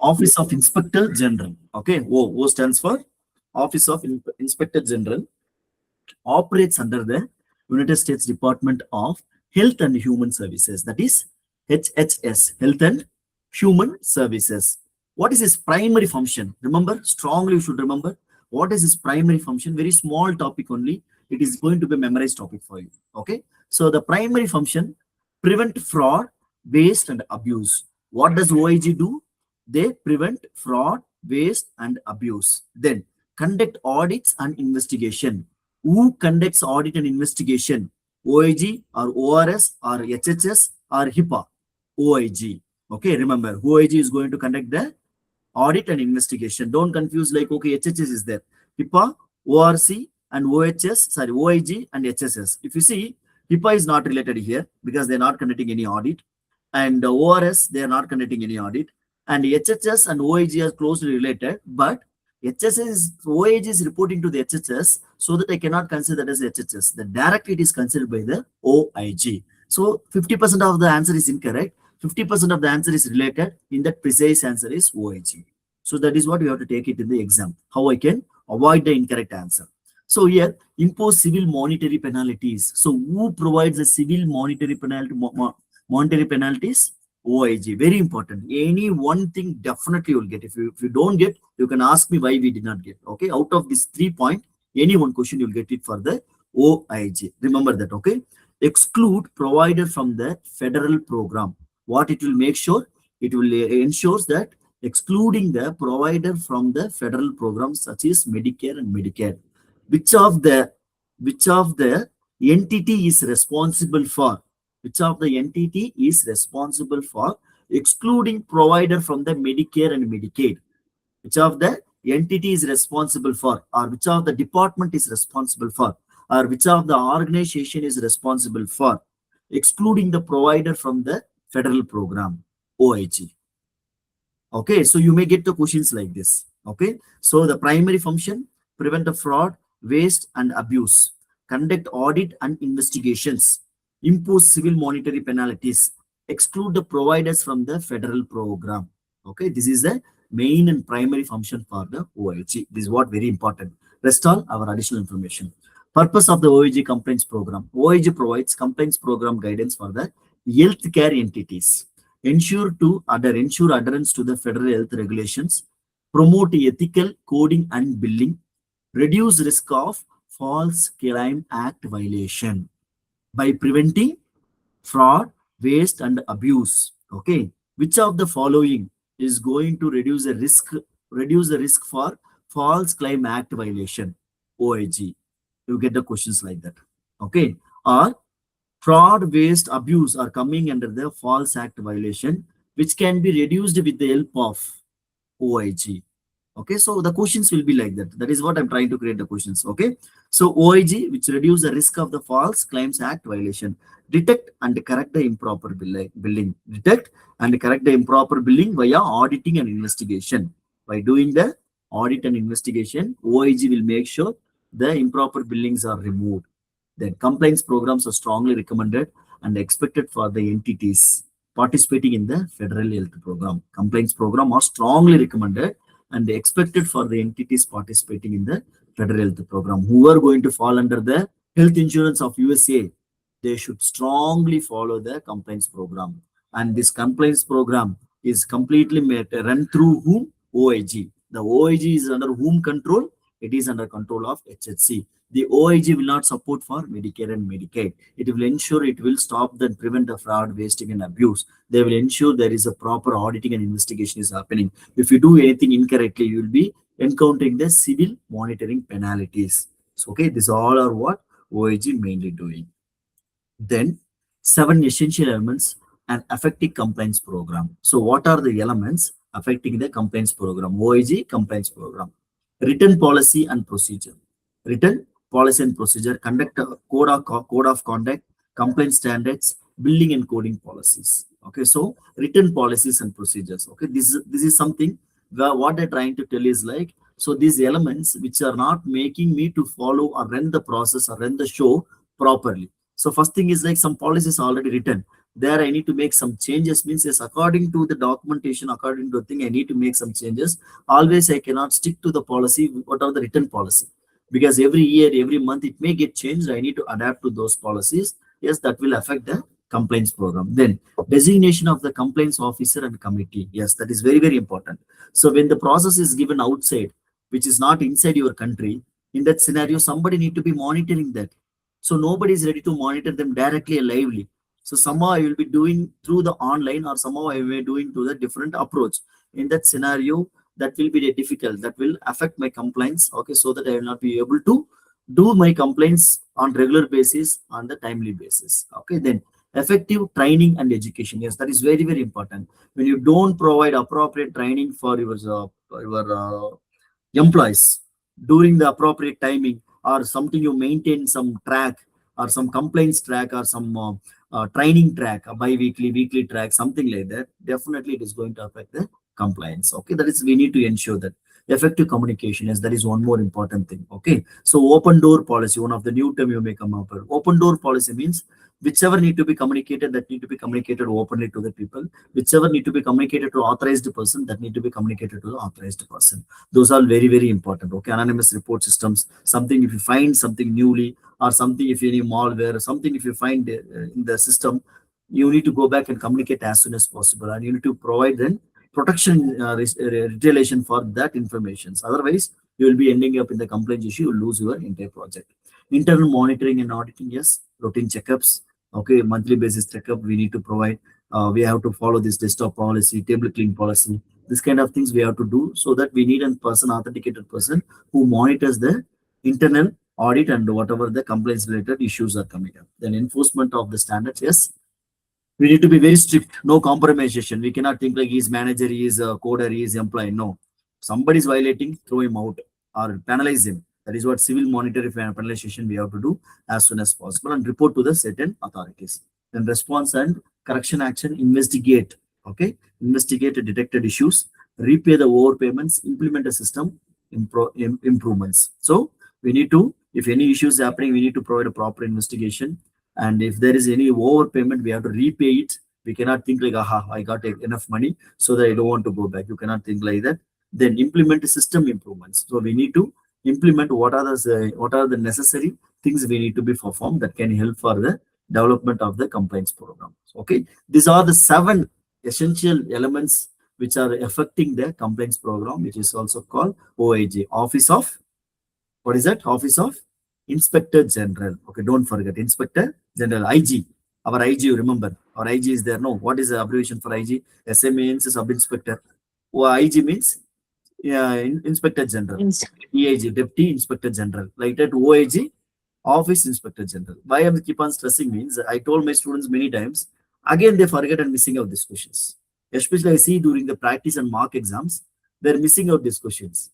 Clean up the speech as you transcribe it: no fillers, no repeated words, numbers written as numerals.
Office of Inspector General. Okay, O stands for Office of Inspector General, operates under the United States Department of Health and Human Services, that is HHS, Health and Human Services. What is its primary function? Remember, strongly you should remember what is its primary function. Very small topic only. It is going to be a memorized topic for you. Okay. So the primary function, prevent fraud, waste and abuse. What does OIG do? They prevent fraud, waste and abuse. Then conduct audits and investigation. Who conducts audit and investigation? OIG or ORS or HHS or HIPAA? OIG. Okay, remember, OIG is going to conduct the audit and investigation. Don't confuse like, okay, HHS is there. HIPAA, ORC and OIG and HSS. If you see, HIPAA is not related here because they're not conducting any audit. And ORS, they are not conducting any audit. And HHS and OIG are closely related, but OIG is reporting to the HHS, so that I cannot consider that as HHS. The directly it is considered by the OIG. So 50% of the answer is incorrect. 50% of the answer is related. In that precise answer is OIG. So that is what you have to take it in the exam. How I can avoid the incorrect answer. So here, impose civil monetary penalties. So who provides the civil monetary penalties? OIG. Very important. Any one thing definitely you'll get. If you don't get, you can ask me why we did not get. Okay. Out of this 3 points, any one question you'll get it for the OIG. Remember that. Okay. Exclude provider from the federal program. What it will make sure? It will ensures that excluding the provider from the federal programs such as Medicare and Medicaid. Which of the entity is responsible for? Which of the entity is responsible for excluding provider from the Medicare and Medicaid? Which of the entity is responsible for, or which of the department is responsible for, or which of the organization is responsible for excluding the provider from the federal program? OIG. Okay, so you may get the questions like this. Okay, so the primary function, prevent the fraud, waste and abuse, conduct audit and investigations, impose civil monetary penalties, exclude the providers from the federal program. Okay, this is the main and primary function for the OIG. This is what very important. Rest all our additional information. Purpose of the OIG complaints program. OIG provides complaints program guidance for the healthcare entities, ensure adherence to the federal health regulations, promote ethical coding and billing, reduce risk of False Claim Act violation by preventing fraud, waste and abuse. Okay, which of the following is going to reduce the risk for False Claim Act violation? OIG. You get the questions like that. Okay, or fraud, waste, abuse are coming under the False Act violation, which can be reduced with the help of OIG. Okay, so the questions will be like that. That is what I'm trying to create the questions. Okay, so OIG, which reduce the risk of the False Claims Act violation, detect and correct the improper billing. Detect and correct the improper billing via auditing and investigation. By doing the audit and investigation, OIG will make sure the improper billings are removed. Then compliance programs are strongly recommended and expected for the entities participating in the federal health program. Compliance program are strongly recommended and expected for the entities participating in the federal health program. Who are going to fall under the health insurance of USA, they should strongly follow the compliance program. And this compliance program is completely run through whom? OIG. The OIG is under whom control? It is under control of HHC. The OIG will not support for Medicare and Medicaid. It will ensure it will stop and prevent the fraud, wasting and abuse. They will ensure there is a proper auditing and investigation is happening. If you do anything incorrectly, you will be encountering the civil monitoring penalties. So, okay, these all are what OIG mainly doing. Then 7 essential elements and effective compliance program. So what are the elements affecting the compliance program? OIG compliance program. Written policy and procedure. Written policy and procedure, conduct a code of conduct, compliance standards, building and coding policies. Okay, so written policies and procedures. Okay, this is something where what they're trying to tell is like, so these elements which are not making me to follow or run the process or run the show properly. So first thing is like some policies already written, There I need to make some changes. Means yes, according to the documentation, according to the thing, I need to make some changes. Always I cannot stick to the policy, whatever the written policy, because every year, every month it may get changed. I need to adapt to those policies. Yes, that will affect the complaints program. Then designation of the complaints officer and committee. Yes, that is very, very important. So when the process is given outside, which is not inside your country, in that scenario, somebody need to be monitoring that. So nobody is ready to monitor them directly and lively. So somehow I will be doing through the online, or somehow I will be doing through the different approach. In that scenario, that will be difficult. That will affect my compliance. Okay, so that I will not be able to do my complaints on regular basis, on the timely basis. Okay, then effective training and education. Yes, that is very, very important. When you don't provide appropriate training for your employees during the appropriate timing, or something, you maintain some track or some complaints track or some training track, a bi-weekly, weekly track, something like that, definitely it is going to affect the compliance. Okay, that is, we need to ensure that effective communication is, that is one more important thing. Okay, so open door policy, one of the new term you may come up with. Open door policy means whichever need to be communicated, that need to be communicated openly to the people. Whichever need to be communicated to authorized person, that need to be communicated to the authorized person. Those are very, very important. Okay, anonymous report systems, something if you find something newly, or something if any malware, or something if you find in the system, you need to go back and communicate as soon as possible, and you need to provide then protection retaliation for that information. Otherwise, you will be ending up in the complaint issue, you will lose your entire project. Internal monitoring and auditing, yes, routine checkups. Okay, monthly basis checkup we need to provide. We have to follow this desktop policy, table clean policy. This kind of things we have to do, so that we need a person, authenticated person, who monitors the internal audit and whatever the complaints related issues are coming up. Then enforcement of the standards, yes, we need to be very strict, no compromisation. We cannot think like he's manager, he is a coder, he is employee. No, somebody is violating, throw him out or penalize him. That is what civil monetary penalization we have to do as soon as possible, and report to the certain authorities. Then response and correction action, investigate. Okay, investigate detected issues, repay the overpayments, implement a system improvements. So we need to, if any issues happening, we need to provide a proper investigation, and if there is any overpayment, we have to repay it. We cannot think like, aha, I got enough money, so that I don't want to go back. You cannot think like that. Then implement system improvements. So we need to implement what are the necessary things we need to be performed, that can help for the development of the compliance program. Okay, these are the 7 essential elements which are affecting the compliance program, which is also called OIG, Office of, what is that? Office of Inspector General. Okay, don't forget Inspector General, IG. Our IG, you remember, our IG is there. No, what is the abbreviation for IG? SMA means sub inspector. IG means, yeah, Inspector General. EIG, Deputy Inspector General. Like that, OIG, Office Inspector General. Why I keep on stressing means, I told my students many times, again they forget and missing out these questions. Especially I see during the practice and mock exams, they're missing out these questions.